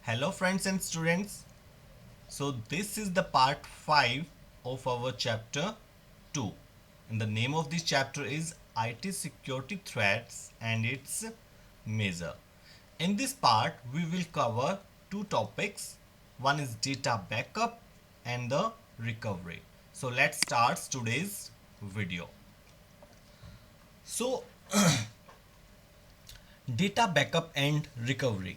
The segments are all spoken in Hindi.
Hello, friends and students. So, this is the part 5 of our chapter 2. And the name of this chapter is IT Security Threats and its Measure. In this part, we will cover two topics. One is data backup and the recovery. So, let's start today's video. So, data backup and recovery.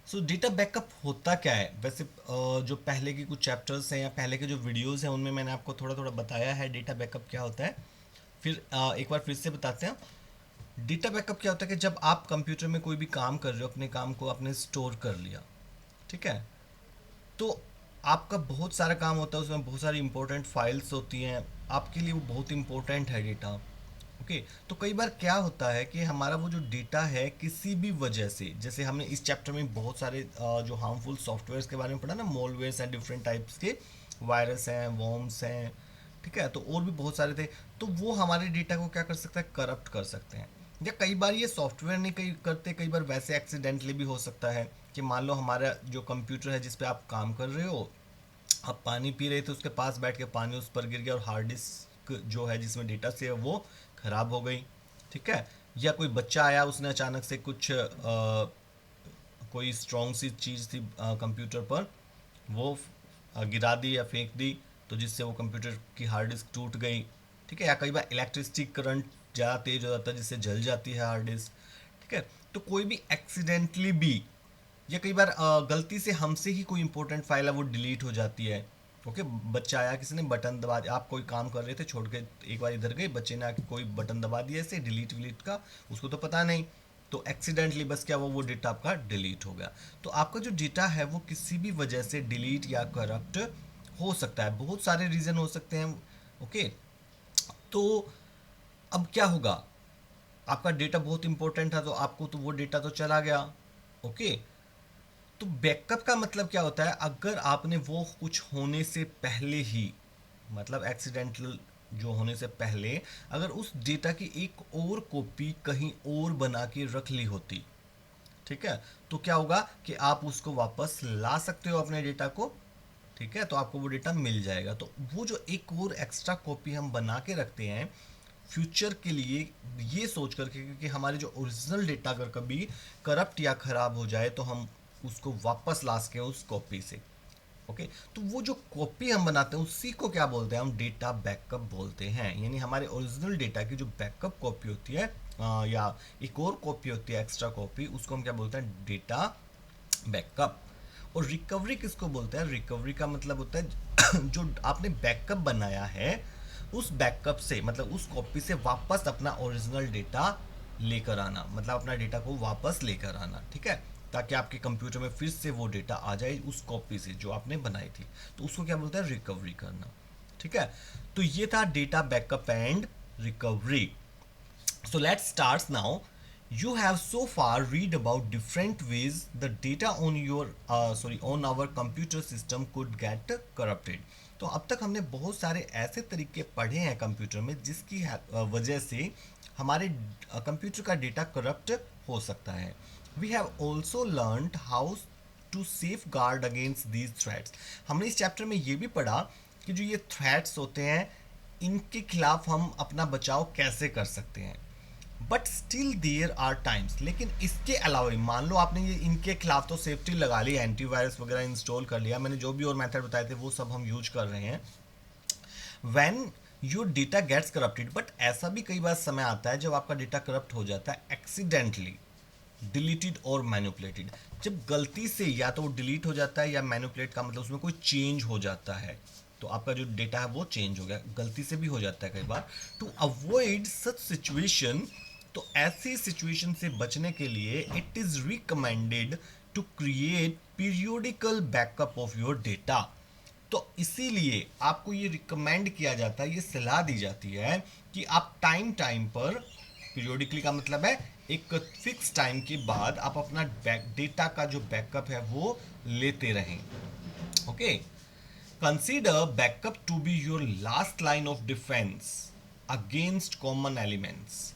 So data backup होता क्या है वैसे, जो पहले के कुछ चैप्टर्स हैं या पहले के जो वीडियोस हैं उनमें मैंने आपको थोड़ा थोड़ा बताया है डेटा बैकअप क्या होता है. फिर एक बार फिर से बताते हैं. डेटा बैकअप क्या होता है कि जब आप कंप्यूटर में कोई भी काम कर रहे हो, अपने काम को आपने स्टोर कर लिया, ठीक है, तो आपका बहुत सारा काम होता है, उसमें बहुत सारी इंपॉर्टेंट फाइल्स होती हैं, आपके लिए वो बहुत इंपॉर्टेंट है डेटा. ओके. तो कई बार क्या होता है कि हमारा वो जो डेटा है किसी भी वजह से, जैसे हमने इस चैप्टर में बहुत सारे जो हार्मफुल सॉफ्टवेयर्स के बारे में पढ़ा ना, मॉलवेयर्स हैं, डिफरेंट टाइप्स के वायरस हैं, वॉर्म्स हैं, ठीक है, तो और भी बहुत सारे थे. तो वो हमारे डेटा को क्या कर सकता है, करप्ट कर सकते हैं. या कई बार ये सॉफ्टवेयर नहीं कई करते, कई बार वैसे एक्सीडेंटली भी हो सकता है कि मान लो हमारा जो कंप्यूटर है जिस पे आप काम कर रहे हो, आप पानी पी रहे थे, उसके पास बैठ के पानी उस पर गिर गया और हार्ड डिस्क जो है जिसमें डेटा से है वो खराब हो गई, ठीक है. या कोई बच्चा आया, उसने अचानक से कुछ कोई स्ट्रॉन्ग सी चीज़ थी कंप्यूटर पर, वो गिरा दी या फेंक दी, तो जिससे वो कंप्यूटर की हार्ड डिस्क टूट गई, ठीक है. या कई बार इलेक्ट्रिसिटी करंट ज़्यादा तेज हो जाता है जिससे जल जाती है हार्ड डिस्क, ठीक है. तो कोई भी एक्सीडेंटली भी, या कई बार गलती से हमसे ही कोई इंपॉर्टेंट फाइल है वो डिलीट हो जाती है. ओके. बच्चा आया, किसी ने बटन दबा दिया, आप कोई काम कर रहे थे, छोड़ के एक बार इधर गए, बच्चे ने आके कोई बटन दबा दिया ऐसे डिलीट विलीट का, उसको तो पता नहीं, तो एक्सीडेंटली बस क्या वो डेटा आपका डिलीट हो गया. तो आपका जो डेटा है वो किसी भी वजह से डिलीट या करप्ट हो सकता है, बहुत सारे रीज़न हो सकते हैं. ओके. तो अब क्या होगा, आपका डेटा बहुत इंपॉर्टेंट था तो आपको तो वो डेटा तो चला गया. ओके. तो बैकअप का मतलब क्या होता है, अगर आपने वो कुछ होने से पहले ही, मतलब एक्सीडेंटल जो होने से पहले, अगर उस डेटा की एक और कॉपी कहीं और बना के रख ली होती, ठीक है, तो क्या होगा कि आप उसको वापस ला सकते हो अपने डेटा को, ठीक है, तो आपको वो डेटा मिल जाएगा. तो वो जो एक और एक्स्ट्रा कॉपी हम बना के रखते हैं फ्यूचर के लिए, ये सोच करके क्योंकि हमारे जो ओरिजिनल डेटा अगर कभी करप्ट या ख़राब हो जाए तो हम उसको वापस ला सकें उस कॉपी से. ओके. तो वो जो कॉपी हम बनाते हैं उसी को क्या बोलते हैं, हम डेटा बैकअप बोलते हैं. यानी हमारे ओरिजिनल डेटा की जो बैकअप कॉपी होती है, या एक और कॉपी होती है एक्स्ट्रा कॉपी, उसको हम क्या बोलते हैं, डेटा बैकअप. और रिकवरी किसको बोलते हैं, रिकवरी का मतलब होता है जो आपने बैकअप बनाया है उस बैकअप से, मतलब उस कॉपी से वापस अपना ओरिजिनल डेटा लेकर आना, मतलब अपना डेटा को वापस लेकर आना, ठीक है, ताकि आपके कंप्यूटर में फिर से वो डेटा आ जाए उस कॉपी से जो आपने बनाई थी. तो उसको क्या बोलते हैं, रिकवरी करना, ठीक है. तो ये था data backup and recovery. So let's start now. You have so far read about different ways the data on your on our computer system could get corrupted. तो अब तक हमने बहुत सारे ऐसे तरीके पढ़े हैं कंप्यूटर में जिसकी वजह से हमारे कंप्यूटर का डेटा करप्ट हो सकता है. We have also learned how to safeguard against these threats. हमने इस चैप्टर में ये भी पढ़ा कि जो ये थ्रेट्स होते हैं इनके खिलाफ हम अपना बचाव कैसे कर सकते हैं. But still there are times, लेकिन इसके अलावा मान लो आपने ये इनके खिलाफ तो सेफ्टी लगा ली, एंटीवायरस वगैरह इंस्टॉल कर लिया, मैंने जो भी और मेथड बताए थे वो सब हम यूज कर रहे हैं. When your data gets corrupted, but ऐसा भी कई बार समय आता है जब आपका डेटा करप्ट हो जाता है एक्सीडेंटली, डिलीटेड और मैनिपुलेटेड. जब गलती से या तो वो डिलीट हो जाता है या मैनिपुलेट का मतलब उसमें कोई चेंज हो जाता है, तो आपका जो डेटा है वो चेंज हो गया, गलती से भी हो जाता है कई बार. टू अवॉइड सच सिचुएशन, तो ऐसी सिचुएशन से बचने के लिए it is recommended to create periodical backup of your data. तो इसीलिए आपको ये रिकमेंड किया जाता है, ये सलाह दी जाती है कि आप टाइम टाइम पर, पीरियोडिकली का मतलब है एक फिक्स टाइम के बाद आप अपना डेटा का जो बैकअप है वो लेते रहें. Okay. Consider backup to be your last line of defence against common elements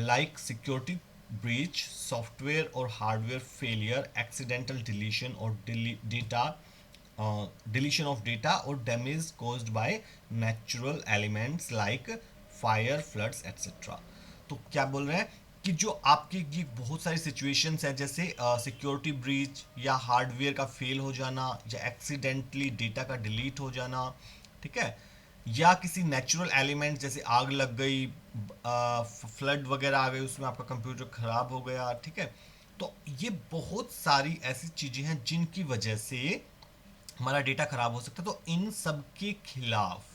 like security breach, software or hardware failure, accidental deletion or deletion of data or damage caused by natural elements like fire, floods, etc. तो क्या बोल रहे हैं कि जो आपके ये बहुत सारी सिचुएशंस हैं, जैसे सिक्योरिटी ब्रीच या हार्डवेयर का फेल हो जाना या एक्सीडेंटली डेटा का डिलीट हो जाना, ठीक है, या किसी नेचुरल एलिमेंट जैसे आग लग गई, फ्लड वगैरह आ गई, उसमें आपका कंप्यूटर खराब हो गया, ठीक है। तो ये बहुत सारी ऐसी चीजें हैं जिनकी वजह से हमारा डेटा खराब हो सकता है। तो इन सब के खिलाफ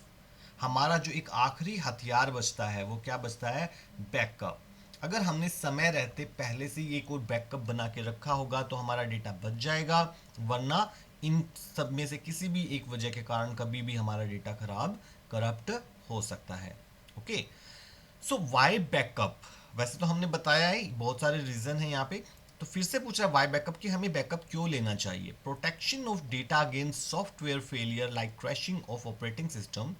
हमारा जो एक आखिरी हथियार बचता है वो क्या बचता है? बैकअप। अगर हमने समय रहते पहले से ही एक और बैकअप बना के रखा होगा तो हमारा डेटा बच जाएगा, वरना इन सब में से किसी भी एक वजह के कारण कभी भी हमारा डेटा खराब, करप्ट हो सकता है। ओके, सो वाई बैकअप? वैसे तो हमने बताया है, बहुत सारे रीजन है यहाँ पे। तो फिर से पूछ रहा है वाई बैकअप, कि हमें बैकअप क्यों लेना चाहिए? Protection of data against software failure like crashing of operating system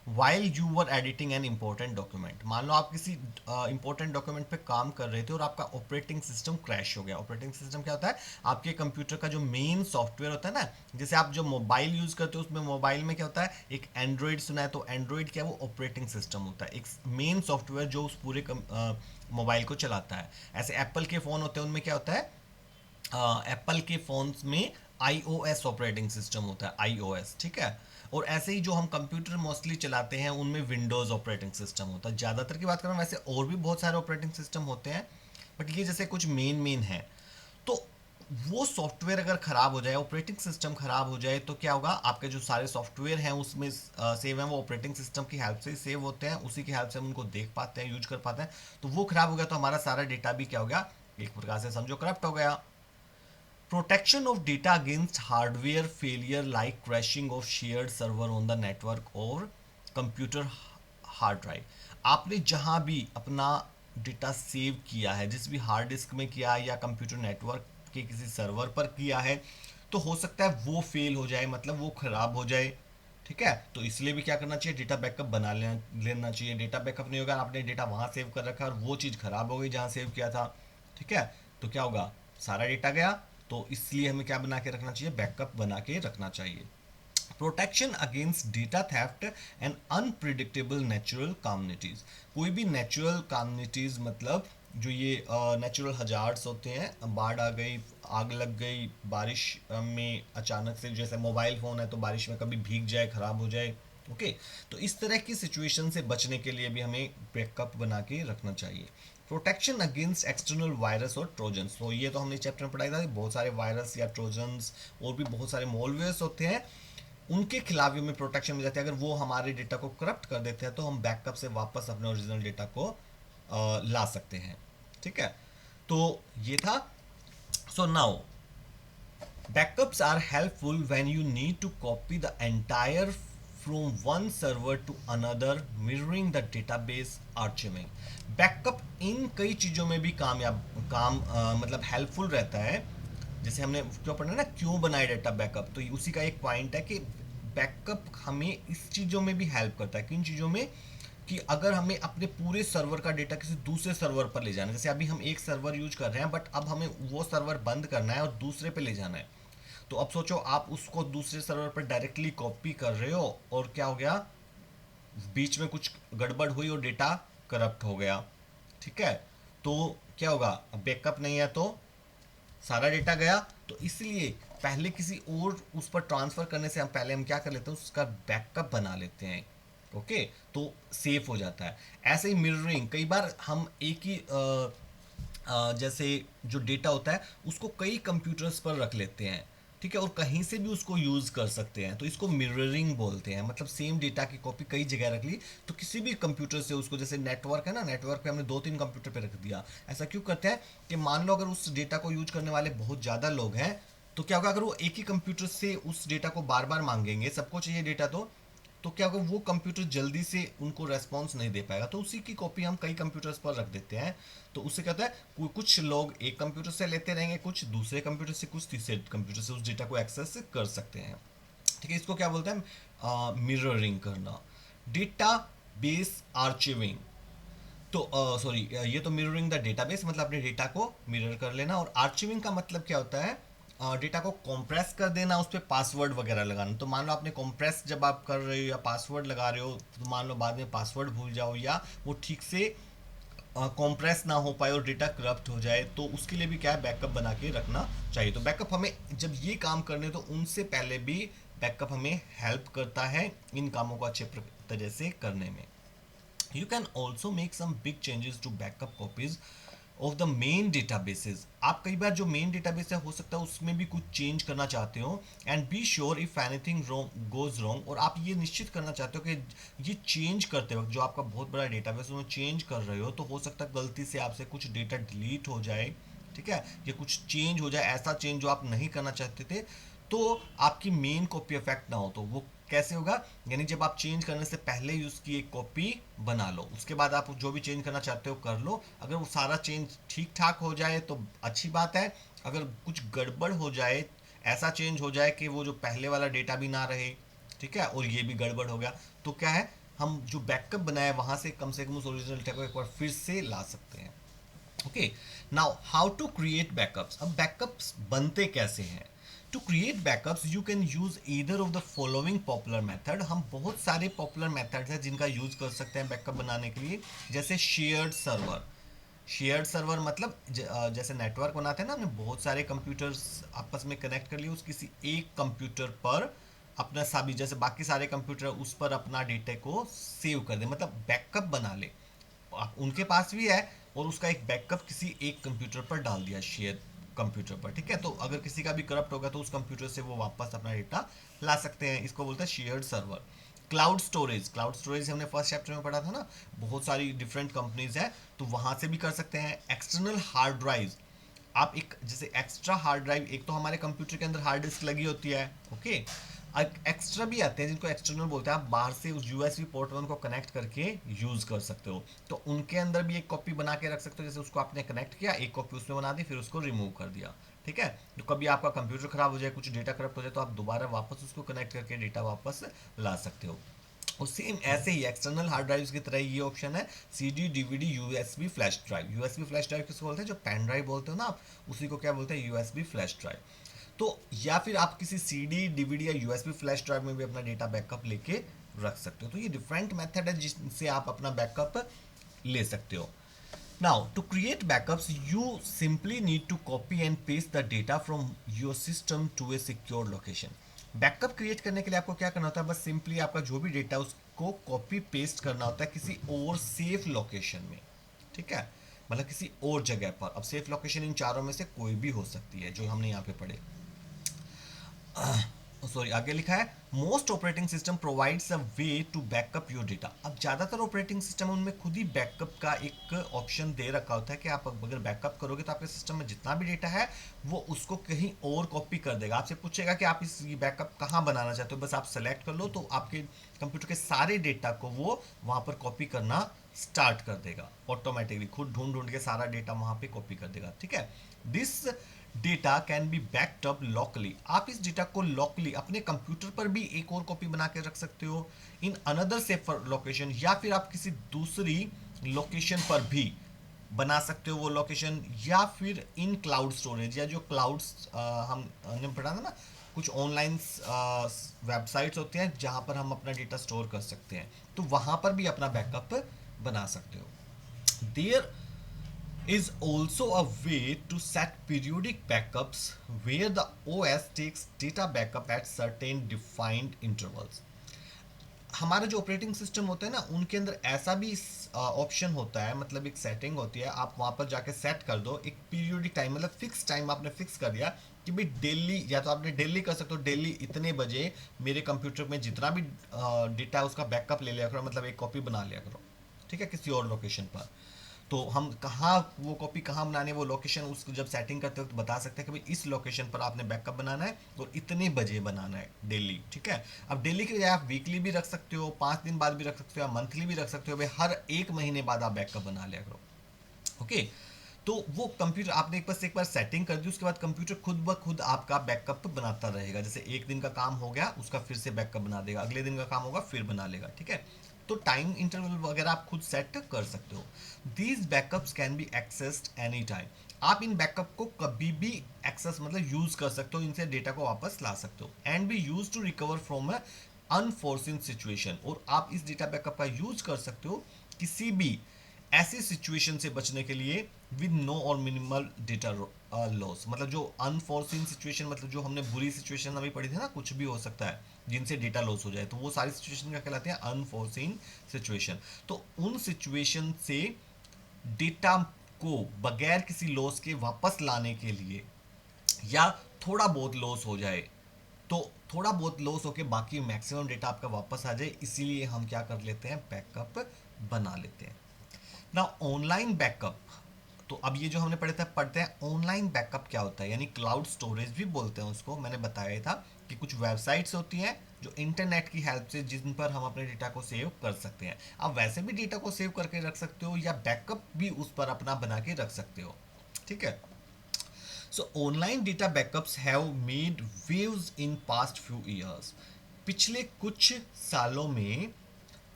while you were editing an important document. मान लो आप किसी इंपॉर्टेंट डॉक्यूमेंट पे काम कर रहे थे और आपका ऑपरेटिंग सिस्टम क्रैश हो गया। ऑपरेटिंग सिस्टम क्या होता है? आपके कंप्यूटर का जो मेन सॉफ्टवेयर होता है ना, जैसे आप जो मोबाइल यूज करते हो उसमें मोबाइल में क्या होता है, एक एंड्रॉइड सुना है, तो एंड्रॉइड क्या है? वो ऑपरेटिंग सिस्टम होता है, एक मेन सॉफ्टवेयर जो उस पूरे मोबाइल को चलाता है। ऐसे एप्पल के फ़ोन होते हैं, उनमें क्या होता है? एप्पल के फोन्स में iOS ऑपरेटिंग सिस्टम होता है, iOS, ठीक है। और ऐसे ही जो हम कंप्यूटर मोस्टली चलाते हैं उनमें विंडोज ऑपरेटिंग सिस्टम होता है। ज़्यादातर की बात करें, वैसे और भी बहुत सारे ऑपरेटिंग सिस्टम होते हैं, बट ये जैसे कुछ मेन मेन है। तो वो सॉफ्टवेयर अगर खराब हो जाए, ऑपरेटिंग सिस्टम खराब हो जाए, तो क्या होगा? आपके जो सारे सॉफ्टवेयर हैं उसमें सेव हैं, वो ऑपरेटिंग सिस्टम की हेल्प से सेव होते हैं, उसी की हेल्प से हम उनको देख पाते हैं, यूज कर पाते हैं। तो वो खराब हो गया तो हमारा सारा डेटा भी क्या हो गया? एक प्रकार से समझो करप्ट हो गया। Protection of data against hardware failure like crashing of shared server on the network or computer hard drive. आपने जहां भी अपना डेटा सेव किया है, जिस भी हार्ड डिस्क में किया है या कंप्यूटर नेटवर्क के किसी सर्वर पर किया है, तो हो सकता है वो फेल हो जाए, मतलब वो खराब हो जाए, ठीक है। तो इसलिए भी क्या करना चाहिए? डेटा बैकअप बना लेना चाहिए। डेटा बैकअप नहीं होगा, आपने डेटा वहां सेव कर रखा है और वो चीज़ खराब हो गई जहां सेव किया था, ठीक है, तो क्या होगा? सारा डेटा गया। तो इसलिए हमें क्या बना के रखना चाहिए? बैकअप बना के रखना चाहिए। Protection against data theft and unpredictable natural communities. कोई भी नेचुरल कम्युनिटीज मतलब जो ये नेचुरल हजार्ड्स होते हैं, बाढ़ आ गई, आग लग गई, बारिश में अचानक से, जैसे मोबाइल फ़ोन है तो बारिश में कभी भीग जाए, ख़राब हो जाए, ओके। तो इस तरह की सिचुएशन से बचने के लिए भी हमें बैकअप बना के रखना चाहिए। प्रोटेक्शन अगेंस्ट एक्सटर्नल वायरस और ट्रोजन्स, तो ये तो हमने चैप्टर में पढ़ाई था, बहुत सारे वायरस या ट्रोजन्स और भी बहुत सारे मॉलवेयर्स होते हैं, उनके खिलाफ भी हमें प्रोटेक्शन मिल जाती है। अगर वो हमारे डेटा को करप्ट कर देते हैं तो हम बैकअप से वापस अपने ओरिजिनल डेटा को ला सकते हैं, ठीक है। तो ये था। So now backups are helpful when you need to copy the entire from one server to another mirroring the database archiving. Backup इन कई चीज़ों में भी मतलब हेल्पफुल रहता है। जैसे हमने क्यों पढ़ा ना, क्यों बनाए डेटा बैकअप, तो उसी का एक पॉइंट है कि बैकअप हमें इस चीज़ों में भी हेल्प करता है। किन चीज़ों में? कि अगर हमें अपने पूरे सर्वर का डेटा किसी दूसरे सर्वर पर ले जाना है, जैसे अभी हम एक सर्वर यूज कर रहे हैं बट अब हमें वो सर्वर बंद करना है और दूसरे पे ले जाना है, तो अब सोचो आप उसको दूसरे सर्वर पर डायरेक्टली कॉपी कर रहे हो और क्या हो गया? बीच में कुछ गड़बड़ हुई और डेटा करप्ट हो गया, ठीक है। तो क्या होगा? अब बैकअप नहीं है तो सारा डेटा गया। तो इसलिए पहले किसी और उस पर ट्रांसफर करने से हम पहले हम क्या कर लेते हैं? उसका बैकअप बना लेते हैं, ओके। तो सेफ हो जाता है। ऐसे ही मिररिंग, कई बार हम एक ही जैसे जो डेटा होता है उसको कई कंप्यूटर्स पर रख लेते हैं, ठीक है, और कहीं से भी उसको यूज कर सकते हैं, तो इसको मिररिंग बोलते हैं। मतलब सेम डेटा की कॉपी कई जगह रख ली, तो किसी भी कंप्यूटर से उसको, जैसे नेटवर्क है ना, नेटवर्क पे हमने 2-3 कंप्यूटर पे रख दिया। ऐसा क्यों करते हैं? कि मान लो अगर उस डेटा को यूज करने वाले बहुत ज़्यादा लोग हैं, तो क्या होगा? अगर वो एक ही कंप्यूटर से उस डेटा को बार बार मांगेंगे, सबको चाहिए डेटा, तो क्या होगा? वो कंप्यूटर जल्दी से उनको रेस्पॉन्स नहीं दे पाएगा, तो उसी की कॉपी हम कई कंप्यूटर्स पर रख देते हैं। तो उससे क्या होता है? कुछ लोग एक कंप्यूटर से लेते रहेंगे, कुछ दूसरे कंप्यूटर से, कुछ तीसरे कंप्यूटर से उस डेटा को एक्सेस कर सकते हैं, ठीक है। इसको क्या बोलते हैं? मिररिंग करना। डेटा बेस आर्चिविंग, तो सॉरी, ये तो मिररिंग द डेटाबेस, मतलब अपने डेटा को मिरर कर लेना। और आर्चिविंग का मतलब क्या होता है? डेटा को कॉम्प्रेस कर देना, उस पर पासवर्ड वगैरह लगाना। तो मान लो आपने कॉम्प्रेस जब आप कर रहे हो या पासवर्ड लगा रहे हो, तो मान लो बाद में पासवर्ड भूल जाओ या वो ठीक से कॉम्प्रेस ना हो पाए और डेटा करप्ट हो जाए, तो उसके लिए भी क्या है, बैकअप बना के रखना चाहिए। तो बैकअप हमें जब ये काम करने, तो उनसे पहले भी बैकअप हमें हेल्प करता है इन कामों को अच्छे तरह से करने में। You can also make some big changes to backup copies of the main databases. आप कई बार जो मेन डेटाबेस है, हो सकता है उसमें भी कुछ चेंज करना चाहते हो। And be sure if anything wrong goes wrong, और आप ये निश्चित करना चाहते हो कि ये चेंज करते वक्त जो आपका बहुत बड़ा डेटाबेस उसमें चेंज कर रहे हो, तो हो सकता है गलती से आपसे कुछ डेटा डिलीट हो जाए, ठीक है, या कुछ चेंज हो जाए, ऐसा चेंज जो आप नहीं करना चाहते थे, तो आपकी मेन कॉपी अफेक्ट ना हो। तो वो कैसे होगा? यानी जब आप चेंज करने से पहले ही उसकी एक कॉपी बना लो, उसके बाद आप जो भी चेंज करना चाहते हो कर लो। अगर वो सारा चेंज ठीक ठाक हो जाए तो अच्छी बात है। अगर कुछ गड़बड़ हो जाए, ऐसा चेंज हो जाए कि वो जो पहले वाला डेटा भी ना रहे, ठीक है, और ये भी गड़बड़ हो गया, तो क्या है, हम जो बैकअप बनाए वहां से कम उस ओरिजिनल डेटा को एक बार फिर से ला सकते हैं। Okay, now how to create backups. अब बैकअप्स बनते कैसे हैं? To create backups you can use either of the following popular method. हम बहुत सारे पॉपुलर मेथड्स हैं जिनका यूज कर सकते हैं बैकअप बनाने के लिए, जैसे शेयर्ड सर्वर। शेयर्ड सर्वर मतलब जैसे नेटवर्क बनाते हैं ना, हमने बहुत सारे कंप्यूटर्स आपस में कनेक्ट कर लिए, उस किसी एक कंप्यूटर पर अपना सभी, जैसे बाकी सारे कंप्यूटर उस पर अपना डेटा को सेव कर दे, मतलब बैकअप बना ले। उनके पास भी है, और उसका एक बैकअप किसी एक कंप्यूटर पर डाल दिया, शेयर कंप्यूटर पर, ठीक है। तो अगर किसी का भी करप्ट होगा तो उस कंप्यूटर से वो वापस अपना डेटा ला सकते हैं। इसको बोलते हैं shared server. Cloud storage, cloud storage हमने फर्स्ट चैप्टर में पढ़ा था ना, बहुत सारी डिफरेंट कंपनीज है, तो वहां से भी कर सकते हैं। एक्सटर्नल हार्ड ड्राइव, आप एक जैसे एक्स्ट्रा हार्ड ड्राइव, एक तो हमारे कंप्यूटर के अंदर हार्ड डिस्क लगी होती है, ओके, एक्स्ट्रा भी आते हैं जिनको एक्सटर्नल बोलते हैं, आप बाहर से उस यूएसबी पोर्ट में उनको कनेक्ट करके यूज कर सकते हो। तो उनके अंदर भी एक कॉपी बना के रख सकते हो, जैसे उसको आपने कनेक्ट किया, एक कॉपी उसमें बना दी, फिर उसको रिमूव कर दिया, ठीक है। तो कभी आपका कंप्यूटर खराब हो जाए, कुछ डेटा करप्ट हो जाए, तो आप दोबारा वापस उसको कनेक्ट करके डेटा वापस ला सकते हो। और सेम ऐसे ही एक्सटर्नल हार्ड ड्राइव्स की तरह ये ऑप्शन है, CD, DVD, USB flash drive. USB flash drive किसको बोलते हैं? जो पेन ड्राइव बोलते हो ना आप, उसी को क्या बोलते हैं? USB flash drive. तो या फिर आप किसी सीडी, डीवीडी या यूएसबी फ्लैश ड्राइव में भी अपना डेटा बैकअप लेके रख सकते हो। तो ये डिफरेंट मेथड है जिससे आप अपना बैकअप ले सकते हो। Now, to create backups, you simply need to copy and paste the data from your system to a secure location. Backup create करने के लिए आपको क्या करना होता है? बस सिंपली आपका जो भी डेटा है उसको कॉपी पेस्ट करना होता है किसी और सेफ लोकेशन में, ठीक है, मतलब किसी और जगह पर। अब सेफ लोकेशन इन चारों में से कोई भी हो सकती है जो हमने यहाँ पे पढ़े। सॉरी, आगे लिखा है most operating system provides a way to backup your data. अब ज़्यादातर ऑपरेटिंग सिस्टम उनमें खुद ही बैकअप का एक ऑप्शन दे रखा होता है कि आप अगर बैकअप करोगे तो आपके सिस्टम में जितना भी डेटा है वो उसको कहीं और कॉपी कर देगा। आपसे पूछेगा कि आप इस बैकअप कहाँ बनाना चाहते हो, बस आप सेलेक्ट कर लो, तो आपके कंप्यूटर के सारे डेटा को वो वहाँ पर कॉपी करना स्टार्ट कर देगा ऑटोमेटिकली, खुद ढूंढ ढूंढ के सारा डेटा वहाँ पे कॉपी कर देगा, ठीक है। This data can be backed up Lockley. आप इस डेटा को लॉकली अपने कंप्यूटर पर भी एक और कॉपी बना के रख सकते हो इन अनदर सेफर लोकेशन, या फिर आप किसी दूसरी लोकेशन पर भी बना सकते हो वो लोकेशन, या फिर इन क्लाउड स्टोरेज, या जो क्लाउड्स हमने पढ़ा था ना, कुछ ऑनलाइन वेबसाइट्स होते हैं जहां पर हम अपना डेटा स्टोर कर सकते हैं, तो वहां पर भी अपना बैकअप बना सकते हो। There is also a way to set periodic backups where the OS takes data backup at certain defined intervals. हमारा जो ऑपरेटिंग सिस्टम होता है ना, उनके अंदर ऐसा भी ऑप्शन होता है, मतलब एक सेटिंग होती है, आप वहाँ पर जाके सेट कर दो एक पीरियोडिक टाइम, मतलब फिक्स टाइम आपने फिक्स कर दिया कि भाई डेली, या तो आपने डेली कर सकते हो, डेली इतने बजे मेरे कंप्यूटर में जितना भी डेटा है उसका बैकअप ले लिया करो, मतलब एक कॉपी बना लिया करो, ठीक है, किसी और लोकेशन पर। तो हम कहाँ वो कॉपी कहाँ बनानी है, वो लोकेशन उसको जब सेटिंग करते वक्त बता सकते हैं कि भाई इस लोकेशन पर आपने बैकअप बनाना है और इतने बजे बनाना है डेली, ठीक है। अब डेली की बजाय आप वीकली भी रख सकते हो, 5 दिन बाद भी रख सकते हो, या मंथली भी रख सकते हो, भाई हर 1 महीने बाद आप बैकअप बना लिया करो, ओके। तो वो कंप्यूटर आपने एक बार सेटिंग कर दी, उसके बाद कंप्यूटर खुद ब खुद आपका बैकअप बनाता रहेगा। जैसे एक दिन का काम हो गया उसका फिर से बैकअप बना देगा, अगले दिन का काम होगा फिर बना लेगा, ठीक है। तो टाइम इंटरवल वगैरह आप खुद सेट कर सकते हो। These backups can be accessed any time. आप इन बैकअप को कभी भी एक्सेस मतलब यूज कर सकते हो, इनसे डेटा को वापस ला सकते हो। And be use to recover from a unforeseen situation, और आप इस डेटा बैकअप का यूज कर सकते हो किसी भी ऐसी सिचुएशन से बचने के लिए विद नो और मिनिमल डेटा लॉस। मतलब जो अनफोर्सिन सिचुएशन, मतलब जो हमने बुरी सिचुएशन अभी पढ़ी थी ना, कुछ भी हो सकता है जिनसे डेटा लॉस हो जाए, तो वो सारी सिचुएशन क्या कहलाते हैं, अनफोर्सिन सिचुएशन। तो उन सिचुएशन से डेटा को बगैर किसी लॉस के वापस लाने के लिए, या थोड़ा बहुत लॉस हो जाए तो थोड़ा बहुत लॉस होके बाकी मैक्सिमम डेटा आपका वापस आ जाए, इसीलिए हम क्या कर लेते हैं, बैकअप बना लेते हैं ना। ऑनलाइन बैकअप, तो अब ये जो हमने पढ़ते हैं ऑनलाइन बैकअप क्या होता है, यानी क्लाउड स्टोरेज भी बोलते हैं उसको। मैंने बताया था कि कुछ वेबसाइट्स होती हैं जो इंटरनेट की हेल्प से, जिन पर हम अपने डेटा को सेव कर सकते हैं। आप वैसे भी डेटा को सेव करके रख सकते हो, या बैकअप भी उस पर अपना बना के रख सकते हो, ठीक है। सो online data backups have made waves in past few years. पिछले कुछ सालों में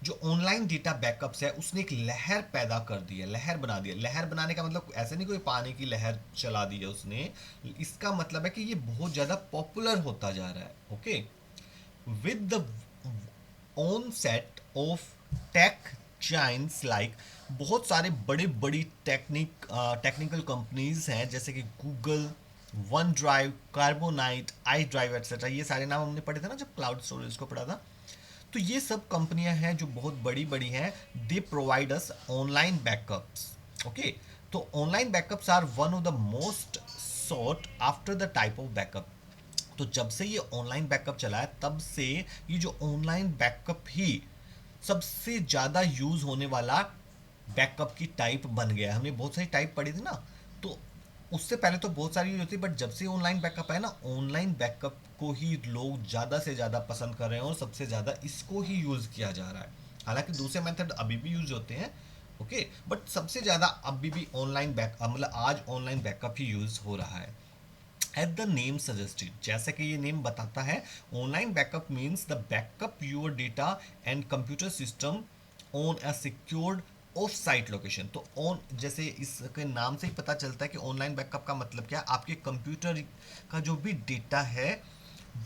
जो ऑनलाइन डेटा बैकअप्स है उसने एक लहर पैदा कर दी है, लहर बना दिया। लहर बनाने का मतलब ऐसे नहीं कोई पानी की लहर चला दी है उसने, इसका मतलब है कि ये बहुत ज़्यादा पॉपुलर होता जा रहा है। Okay, with the onset of tech giants like, बहुत सारे बड़े बड़ी टेक्निकल कंपनीज हैं जैसे कि Google, one drive, carbonite, I drive etcetera, ये सारे नाम हमने पढ़े थे ना जब क्लाउड स्टोरेज को पढ़ा था। तो ये सब कंपनियां हैं जो बहुत बड़ी बड़ी हैं, they provide us online backups. Okay, तो online backups are one of the most sought after the type of backup. तो जब से ये ऑनलाइन बैकअप चला है तब से ये जो ऑनलाइन बैकअप ही सबसे ज़्यादा यूज़ होने वाला बैकअप की टाइप बन गया है। हमने बहुत सारी टाइप पढ़ी थी ना, तो उससे पहले तो बहुत सारी यूज होती, बट जब से ऑनलाइन बैकअप है ना, ऑनलाइन बैकअप को ही लोग ज़्यादा से ज़्यादा पसंद कर रहे हैं और सबसे ज़्यादा इसको ही यूज़ किया जा रहा है। हालांकि दूसरे मेथड अभी भी यूज होते हैं, ओके, बट सबसे ज़्यादा अभी भी ऑनलाइन बैक मतलब आज ऑनलाइन बैकअप ही यूज़ हो रहा है। एट द नेम सजेस्टेड, जैसे कि ये नेम बताता है, online backup means the backup your data and computer system on a secured of site location. तो ऑन, जैसे इसके नाम से ही पता चलता है कि ऑनलाइन बैकअप का मतलब क्या है, आपके कंप्यूटर का जो भी डेटा है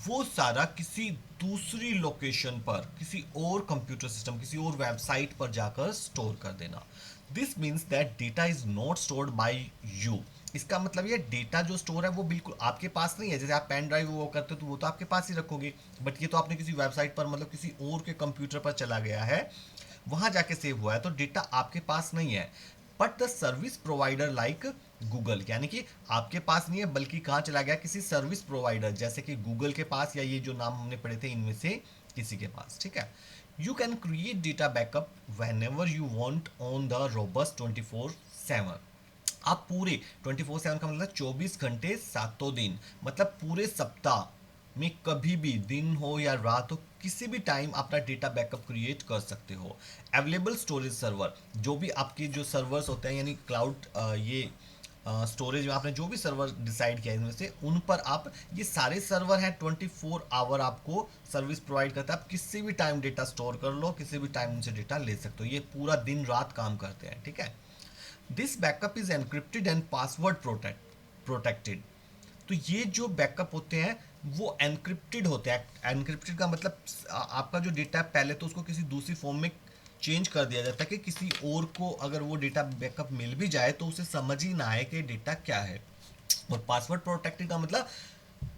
वो सारा किसी दूसरी लोकेशन पर, किसी और कंप्यूटर सिस्टम, किसी और वेबसाइट पर जाकर स्टोर कर देना। This means that data is not stored bye you. इसका मतलब ये डेटा जो स्टोर है वो बिल्कुल आपके पास नहीं है। जैसे आप पेन ड्राइव वो करते हो तो वो तो आपके पास ही रखोगे, बट ये तो आपने किसी वेबसाइट पर मतलब किसी और के कंप्यूटर पर चला गया है, वहां जाके सेव हुआ है, तो डेटा आपके पास नहीं है। But the service provider like Google, यानी कि आपके पास नहीं है बल्कि कहाँ चला गया, किसी सर्विस प्रोवाइडर जैसे कि गूगल के पास, या ये जो नाम हमने पढ़े थे इनमें से किसी के पास, ठीक है। You can create data backup when ever you want on the robust 24/7। आप पूरे 24/7 का मतलब 24 घंटे सातों दिन, मतलब पूरे सप्ताह में कभी भी दिन हो या रात हो, किसी भी टाइम अपना डेटा बैकअप क्रिएट कर सकते हो। अवेलेबल स्टोरेज सर्वर, जो भी आपके जो सर्वर्स होते हैं यानी क्लाउड, ये स्टोरेज में आपने जो भी सर्वर डिसाइड किया इनमें से, उन पर आप, ये सारे सर्वर हैं 24 आवर आपको सर्विस प्रोवाइड करता है। आप किसी भी टाइम डेटा स्टोर कर लो, किसी भी टाइम उनसे डेटा ले सकते हो, ये पूरा दिन रात काम करते हैं, ठीक है। This backup is encrypted and password protected. तो ये जो बैकअप होते हैं वो एनक्रिप्टेड होते हैं। एनक्रिप्टेड का मतलब आपका जो डेटा है पहले तो उसको किसी दूसरी फॉर्म में चेंज कर दिया जाता है कि किसी और को अगर वो डेटा बैकअप मिल भी जाए तो उसे समझ ही ना आए कि डेटा क्या है। और पासवर्ड प्रोटेक्टेड का मतलब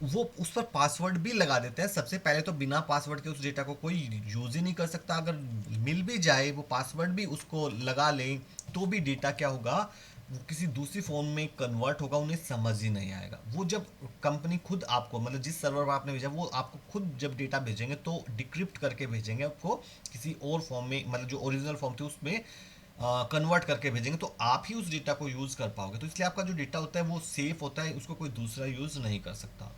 वो उस पर पासवर्ड भी लगा देते हैं। सबसे पहले तो बिना पासवर्ड के उस डेटा को कोई यूज ही नहीं कर सकता। अगर मिल भी जाए, वो पासवर्ड भी उसको लगा लें, तो भी डेटा क्या होगा, वो किसी दूसरी फॉर्म में कन्वर्ट होगा, उन्हें समझ ही नहीं आएगा। वो जब कंपनी खुद आपको, मतलब जिस सर्वर पर आपने भेजा, वो आपको खुद जब डेटा भेजेंगे तो डिक्रिप्ट करके भेजेंगे आपको किसी और फॉर्म में, मतलब जो ओरिजिनल फॉर्म थी उसमें कन्वर्ट करके भेजेंगे, तो आप ही उस डेटा को यूज़ कर पाओगे। तो इसलिए आपका जो डेटा होता है वो सेफ होता है, उसको कोई दूसरा यूज़ नहीं कर सकता।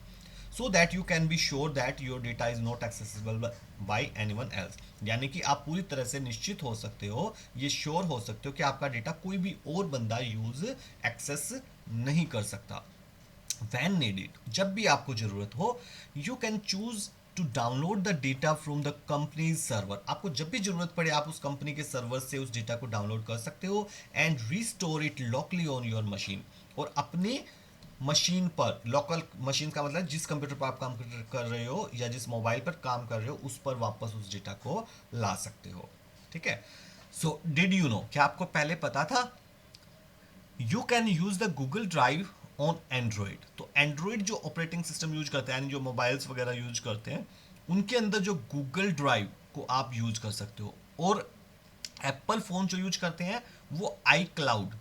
So that you can be sure that your data is not accessible by any one else. यानी कि आप पूरी तरह से निश्चित हो सकते हो, ये श्योर हो सकते हो कि आपका डेटा कोई भी और बंदा यूज एक्सेस नहीं कर सकता। वैन नीडेड, जब भी आपको जरूरत हो, you can choose to download the data from the company's server. आपको जब भी जरूरत पड़े आप उस कंपनी के सर्वर से उस डेटा को डाउनलोड कर सकते हो and restore it locally on your machine. और अपने मशीन पर, लोकल मशीन का मतलब जिस कंप्यूटर पर आप काम कर रहे हो या जिस मोबाइल पर काम कर रहे हो उस पर वापस उस डेटा को ला सकते हो। ठीक है। सो डिड यू नो, क्या आपको पहले पता था you can use the Google drive on Android. तो एंड्रॉयड जो ऑपरेटिंग सिस्टम यूज करते हैं यानी जो मोबाइल्स वगैरह यूज करते हैं उनके अंदर जो गूगल ड्राइव को आप यूज कर सकते हो। और एप्पल फोन जो यूज करते हैं वो आई क्लाउड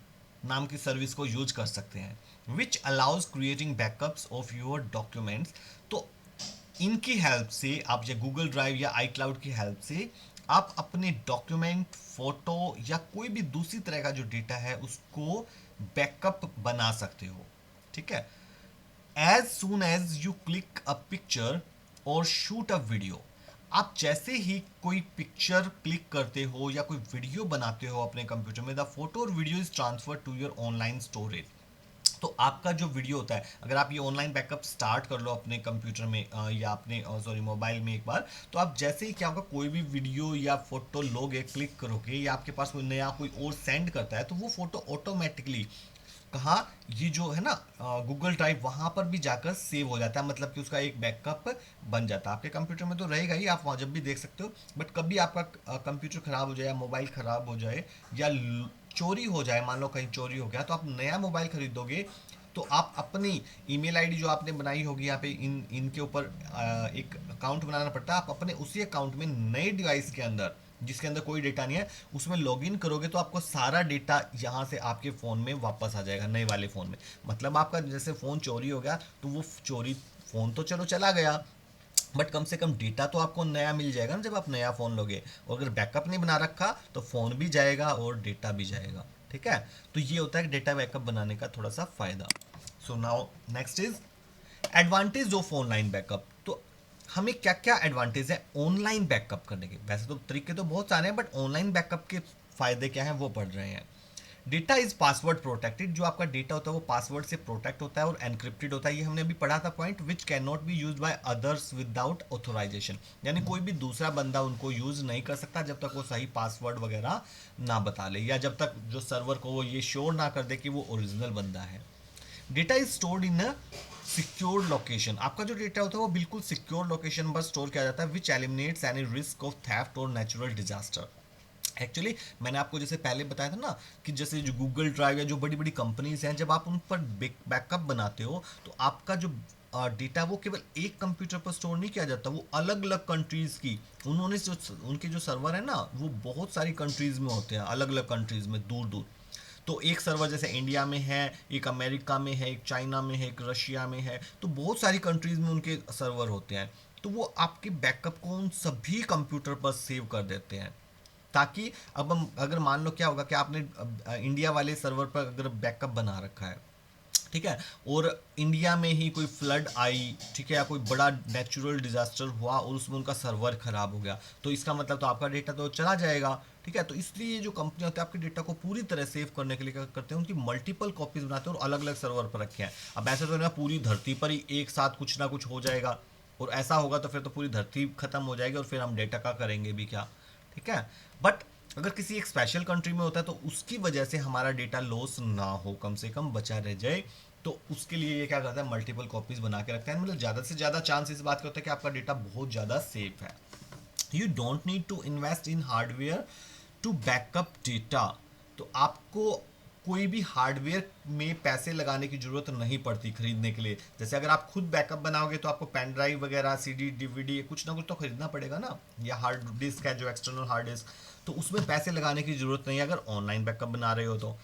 नाम की सर्विस को यूज कर सकते हैं which allows creating backups of your documents. तो इनकी हेल्प से आप या गूगल ड्राइव या आई क्लाउड की हेल्प से आप अपने डॉक्यूमेंट, फोटो या कोई भी दूसरी तरह का जो डेटा है उसको बैकअप बना सकते हो। ठीक है। As soon as you click a picture और शूट अ वीडियो, आप जैसे ही कोई पिक्चर क्लिक करते हो या कोई वीडियो बनाते हो अपने कंप्यूटर में, द फोटो और video is transfer to your online storage. तो आपका जो वीडियो होता है, अगर आप ये ऑनलाइन बैकअप स्टार्ट कर लो अपने कंप्यूटर में या अपने सॉरी मोबाइल में एक बार, तो आप जैसे ही क्या होगा कोई भी वीडियो या फोटो लोगे, क्लिक करोगे या आपके पास कोई नया कोई और सेंड करता है तो वो फोटो ऑटोमेटिकली कहाँ, ये जो है ना गूगल ड्राइव वहाँ पर भी जाकर सेव हो जाता है। मतलब कि उसका एक बैकअप बन जाता है। आपके कंप्यूटर में तो रहेगा ही, आप वहाँ जब भी देख सकते हो। बट कभी आपका कंप्यूटर खराब हो जाए या मोबाइल खराब हो जाए या चोरी हो जाए, मान लो कहीं चोरी हो गया, तो आप नया मोबाइल खरीदोगे तो आप अपनी ईमेल आईडी जो आपने बनाई होगी यहाँ पे इनके ऊपर एक अकाउंट बनाना पड़ता है। आप अपने उसी अकाउंट में नए डिवाइस के अंदर जिसके अंदर कोई डेटा नहीं है उसमें लॉगिन करोगे तो आपको सारा डेटा यहाँ से आपके फ़ोन में वापस आ जाएगा, नए वाले फ़ोन में। मतलब आपका जैसे फ़ोन चोरी हो गया तो वो चोरी फ़ोन तो चलो चला गया बट कम से कम डेटा तो आपको नया मिल जाएगा ना जब आप नया फ़ोन लोगे। और अगर बैकअप नहीं बना रखा तो फ़ोन भी जाएगा और डेटा भी जाएगा। ठीक है। तो ये होता है डेटा बैकअप बनाने का थोड़ा सा फ़ायदा। So now next is advantage of online backup. तो हमें क्या क्या एडवांटेज है ऑनलाइन बैकअप करने के। वैसे तो तरीके तो बहुत सारे हैं बट ऑनलाइन बैकअप के फायदे क्या हैं वो पढ़ रहे हैं। डेटा इज पासवर्ड प्रोटेक्टेड, जो आपका डेटा होता है वो पासवर्ड से प्रोटेक्ट होता है और एनक्रिप्टेड होता है। ये हमने अभी पढ़ा था point, which can not be use by others without authorisation. यानी कोई भी दूसरा बंदा उनको यूज नहीं कर सकता जब तक वो सही पासवर्ड वगैरह ना बता ले या जब तक जो सर्वर को वो ये श्योर ना कर दे कि वो ओरिजिनल बंदा है। Data is stored in a secure location, आपका जो डेटा होता है वो बिल्कुल सिक्योर लोकेशन पर स्टोर किया जाता है which eliminates any risk of theft और नेचुरल डिजास्टर। एक्चुअली मैंने आपको जैसे पहले बताया था ना कि जैसे जो गूगल ड्राइव या जो बड़ी बड़ी कंपनीज हैं जब आप उन पर बैकअप बनाते हो तो आपका जो डेटा वो केवल एक कंप्यूटर पर स्टोर नहीं किया जाता, वो अलग अलग कंट्रीज की उन्होंने जो उनके जो सर्वर है ना वो बहुत सारी कंट्रीज में होते हैं, अलग अलग कंट्रीज में दूर दूर। तो एक सर्वर जैसे इंडिया में है, एक अमेरिका में है, एक चाइना में है, एक रशिया में है, तो बहुत सारी कंट्रीज में उनके सर्वर होते हैं। तो वो आपके बैकअप को उन सभी कंप्यूटर पर सेव कर देते हैं ताकि अब हम अगर मान लो क्या होगा कि आपने इंडिया वाले सर्वर पर अगर बैकअप बना रखा है, ठीक है, और इंडिया में ही कोई फ्लड आई, ठीक है, या कोई बड़ा नेचुरल डिजास्टर हुआ और उसमें उनका सर्वर खराब हो गया तो इसका मतलब तो आपका डेटा तो चला जाएगा। ठीक है। तो इसलिए जो कंपनी होती है आपके डेटा को पूरी तरह सेव करने के लिए क्या करते हैं, उनकी मल्टीपल कॉपीज बनाते हैं और अलग अलग सर्वर पर रखे हैं। अब ऐसे तो ना पूरी धरती पर ही एक साथ कुछ ना कुछ हो जाएगा, और ऐसा होगा तो फिर तो पूरी धरती खत्म हो जाएगी और फिर हम डेटा का करेंगे भी क्या। ठीक है। बट अगर किसी एक स्पेशल कंट्री में होता है तो उसकी वजह से हमारा डेटा लॉस ना हो, कम से कम बचा रह जाए, तो उसके लिए ये क्या करता है मल्टीपल कॉपीज बना के रखता है। मतलब ज़्यादा से ज़्यादा चांस इस बात का होता है कि आपका डेटा बहुत ज़्यादा सेफ है। You don't need to invest in hardware to backup data. तो आपको कोई भी हार्डवेयर में पैसे लगाने की जरूरत नहीं पड़ती खरीदने के लिए। जैसे अगर आप खुद बैकअप बनाओगे तो आपको पेन ड्राइव वगैरह, सीडी, डीवीडी, कुछ ना कुछ तो खरीदना पड़ेगा ना, या हार्ड डिस्क है जो एक्सटर्नल हार्ड डिस्क, तो उसमें पैसे लगाने की जरूरत नहीं है अगर ऑनलाइन बैकअप बना रहे हो तो।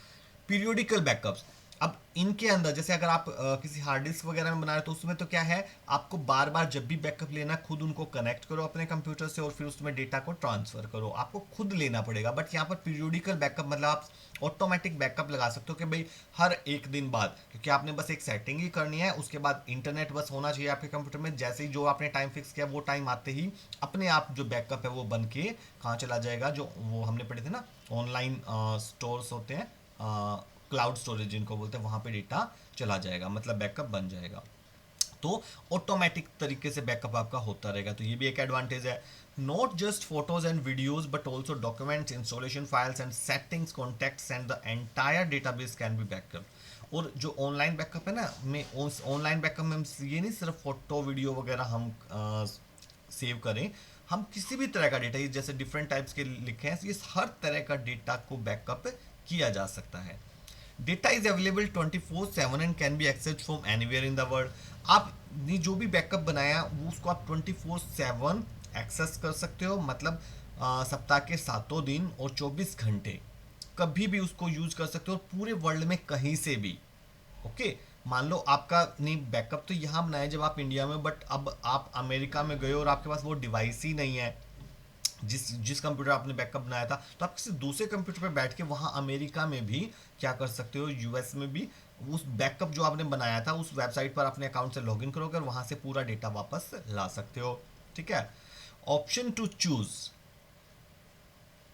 पीरियोडिकल बैकअप्स, अब इनके अंदर जैसे अगर आप किसी हार्ड डिस्क वगैरह में बना रहे हो तो उसमें तो क्या है, आपको बार बार जब भी बैकअप लेना खुद उनको कनेक्ट करो अपने कंप्यूटर से और फिर उसमें डेटा को ट्रांसफर करो, आपको खुद लेना पड़ेगा। बट यहाँ पर पीरियोडिकल बैकअप मतलब आप ऑटोमेटिक बैकअप लगा सकते हो कि भाई हर एक दिन बाद, क्योंकि आपने बस एक सेटिंग ही करनी है, उसके बाद इंटरनेट बस होना चाहिए आपके कंप्यूटर में। जैसे ही जो आपने टाइम फिक्स किया वो टाइम आते ही अपने आप जो बैकअप है वो बन के कहाँ चला जाएगा, जो वो हमने पढ़े थे ना ऑनलाइन स्टोर्स होते हैं, क्लाउड स्टोरेज जिनको बोलते हैं, वहाँ पे डेटा चला जाएगा, मतलब बैकअप बन जाएगा। तो ऑटोमेटिक तरीके से बैकअप आपका होता रहेगा, तो ये भी एक एडवांटेज है। Not just photos and videos but also documents, installation files and settings, contacts and the entire database can be backup. और जो ऑनलाइन बैकअप है ना, मैं ऑनलाइन बैकअप में ये नहीं सिर्फ फोटो वीडियो वगैरह हम सेव करें, हम किसी भी तरह का डेटा, ये जैसे डिफरेंट टाइप्स के लिखे हैं, ये हर तरह का डेटा को बैकअप किया जा सकता है। Data is available 24/7 and can be access from anywhere in the world. आपने जो भी बैकअप बनाया वो उसको आप 24/7 एक्सेस कर सकते हो, मतलब सप्ताह के 7 दिन और 24 घंटे कभी भी उसको यूज कर सकते हो, पूरे वर्ल्ड में कहीं से भी। ओके, मान लो आपका नहीं बैकअप तो यहाँ बनाया जब आप इंडिया में, बट अब आप अमेरिका में गए और आपके पास वो डिवाइस ही नहीं है जिस जिस कंप्यूटर आपने बैकअप बनाया था, तो आप किसी दूसरे कंप्यूटर पर बैठ के वहाँ अमेरिका में भी क्या कर सकते हो, यूएस में भी उस बैकअप जो आपने बनाया था उस वेबसाइट पर अपने अकाउंट से लॉगिन करोगे और वहाँ से पूरा डेटा वापस ला सकते हो। ठीक है। ऑप्शन टू चूज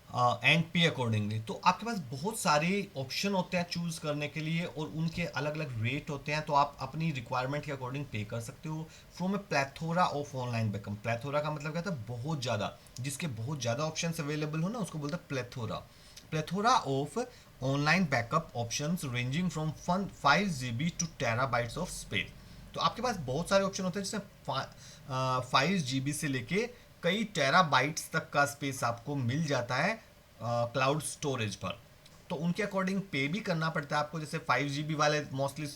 एंड पे अकॉर्डिंगली, तो आपके पास बहुत सारे ऑप्शन होते हैं चूज करने के लिए और उनके अलग अलग रेट होते हैं, तो आप अपनी रिक्वायरमेंट के अकॉर्डिंग पे कर सकते हो from A plethora of online backup. Plethora का मतलब क्या था, बहुत ज़्यादा, जिसके बहुत ज़्यादा ऑप्शन अवेलेबल हो ना उसको बोलते हैं plethora. Plethora of online backup options ranging from 5 GB to terabytes of space. तो आपके पास बहुत सारे ऑप्शन होते हैं जिसमें 5 GB से लेके कई टेराबाइट्स तक का स्पेस आपको मिल जाता है क्लाउड स्टोरेज पर। तो उनके अकॉर्डिंग पे भी करना पड़ता है आपको, जैसे 5 GB वाले मोस्टली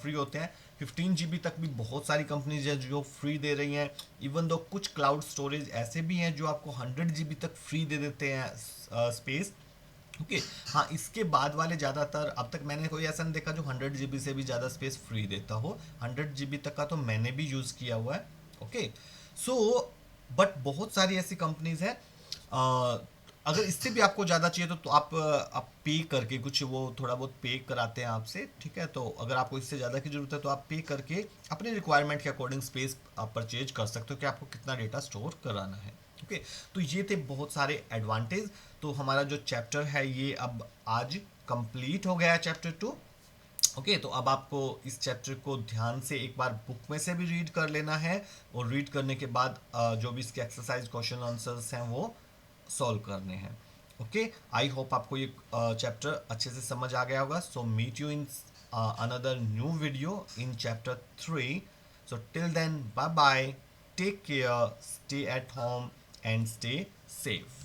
फ्री होते हैं, 15 GB तक भी बहुत सारी कंपनीज हैं जो फ्री दे रही हैं। इवन दो कुछ क्लाउड स्टोरेज ऐसे भी हैं जो आपको 100 GB तक फ्री दे देते हैं स्पेस। ओके, हाँ, इसके बाद वाले ज़्यादातर अब तक मैंने कोई ऐसा नहीं देखा जो 100 GB से भी ज़्यादा स्पेस फ्री देता हो। 100 GB तक का तो मैंने भी यूज़ किया हुआ है। ओके, सो बट बहुत सारी ऐसी कंपनीज हैं, अगर इससे भी आपको ज़्यादा चाहिए तो आप पे करके कुछ वो थोड़ा बहुत पे कराते हैं आपसे। ठीक है, तो अगर आपको इससे ज़्यादा की ज़रूरत है तो आप पे करके अपने रिक्वायरमेंट के अकॉर्डिंग स्पेस आप परचेज कर सकते हो कि आपको कितना डेटा स्टोर कराना है। ओके, तो ये थे बहुत सारे एडवांटेज। तो हमारा जो चैप्टर है ये अब आज कंप्लीट हो गया है, चैप्टर 2। ओके, तो अब आपको इस चैप्टर को ध्यान से एक बार बुक में से भी रीड कर लेना है और रीड करने के बाद जो भी इसके एक्सरसाइज क्वेश्चन आंसर्स हैं वो सॉल्व करने हैं। ओके, आई होप आपको ये चैप्टर अच्छे से समझ आ गया होगा। So meet you in another new video in chapter 3। So till then, bye bye, take care, stay at home and stay safe.